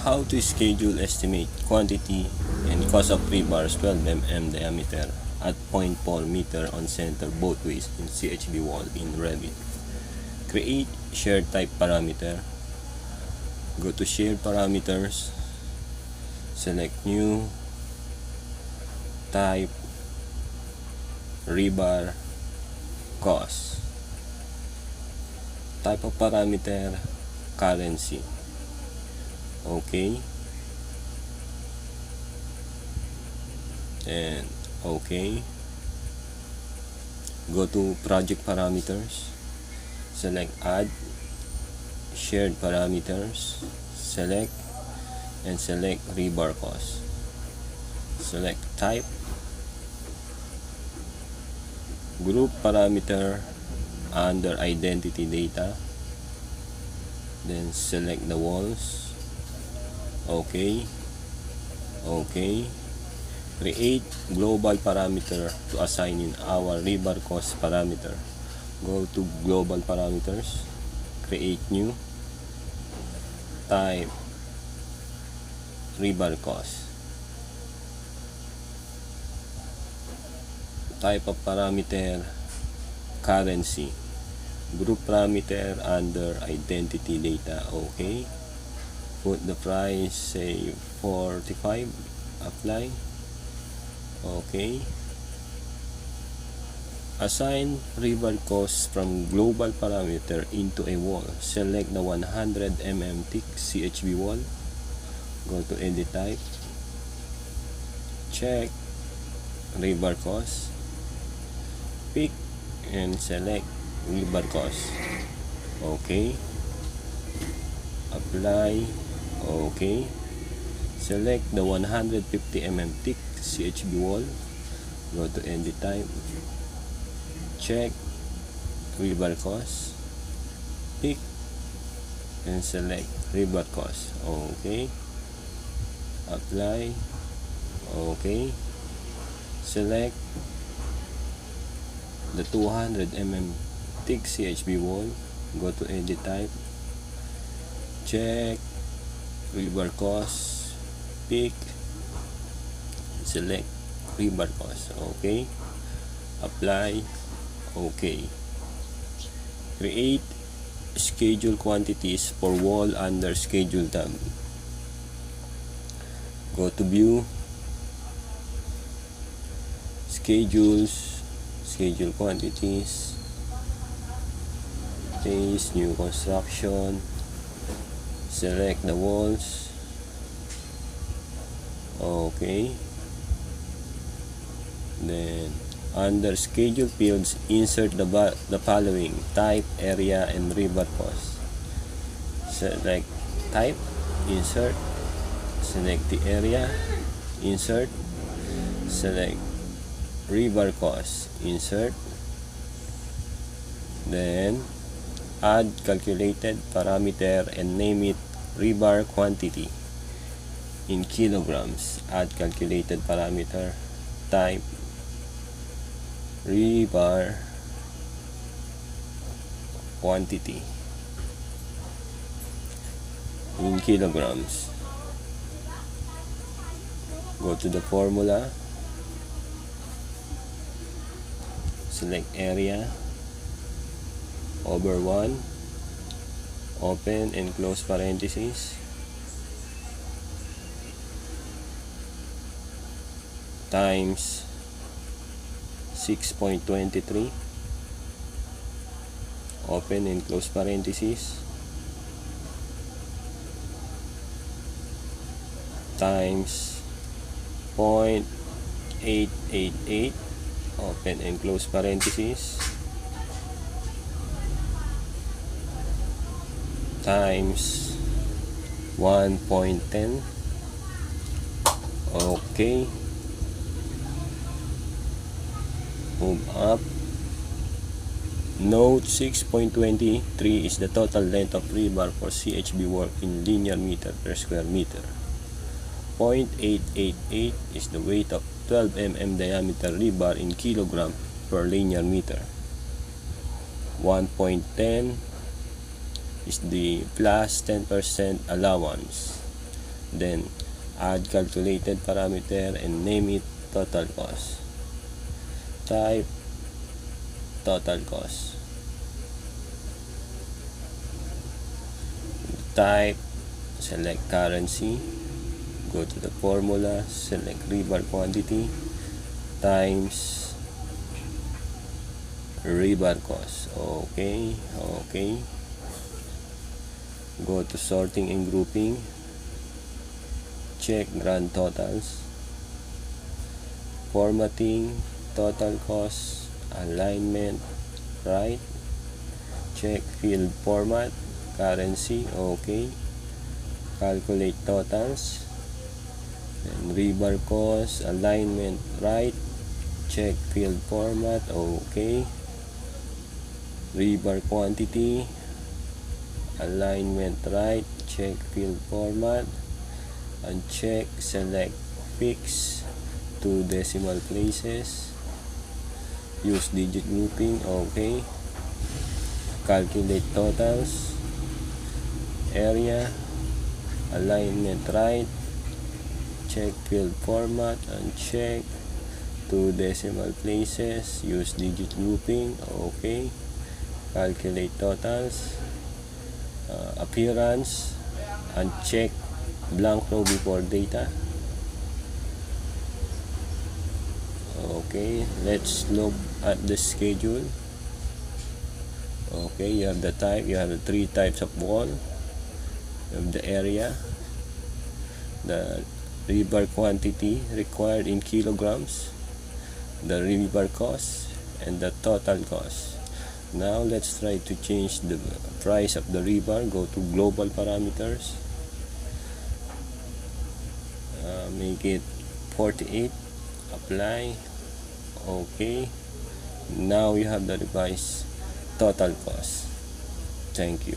How to schedule, estimate quantity and cost of rebars 12mm diameter at 0.4 meter on center both ways in CHB wall in Revit. Create shared type parameter. Go to shared parameters. Select new type rebar cost. Type of parameter currency. Okay, and okay. Go to project parameters, select add shared parameters, select and select rebar cost, select type, group parameter under identity data, then select the walls. Okay, okay. Create global parameter to assign in our rebar cost parameter. Go to global parameters, create new type rebar cost. Type of parameter currency. Group parameter under identity data. Okay. Put the price, say 45, apply. Okay. Assign rebar cost from global parameter into a wall. Select the 100 mm thick CHB wall. Go to edit type. Check rebar cost. Pick and select rebar cost. Okay. Apply. Okay. Select the 150 mm thick CHB wall. Go to edit type. Check rebar cost. Pick and select rebar cost. Okay. Apply. Okay. Select the 200 mm thick CHB wall. Go to edit type. Check rebar cost, pick, select rebar cost. Okay. Apply. Okay. Create schedule quantities for wall under schedule tab. Go to view, schedules, schedule quantities, paste new construction. Select the walls. Okay. Then under schedule fields, insert the following: type, area, and rebar cost. Select type, insert. Select the area, insert. Select rebar cost, insert. Then add calculated parameter and name it rebar quantity in kilograms. Add calculated parameter, type rebar quantity in kilograms. Go to the formula, select area over 1, open and close parentheses, times 6.23, open and close parentheses, times 0.888, open and close parentheses, times 1.10. Okay. Move up. Note 6.23 is the total length of rebar for CHB work in linear meter per square meter. 0.888 is the weight of 12 mm diameter rebar in kilogram per linear meter. 1.10 is the plus 10% allowance. Then add calculated parameter and name it total cost. Type total cost. Type, select currency, go to the formula, select rebar quantity times rebar cost. Okay, go to sorting and grouping, check grand totals, formatting, total cost, alignment right, check field format, currency, okay, calculate totals, and rebar cost, alignment right, check field format, okay, rebar quantity, alignment right, check field format, uncheck, select fix 2 decimal places, use digit grouping, okay, calculate totals, area, alignment right, check field format, uncheck 2 decimal places, use digit grouping, okay, calculate totals, appearance, uncheck blank row before data. Okay, let's look at the schedule. Okay, you have the type, you have the 3 types of wall, you have the area, the rebar quantity required in kilograms, the rebar cost, and the total cost. Now let's try to change the price of the rebar. Go to global parameters, make it 48, apply, okay. Now you have the revised total cost. Thank you.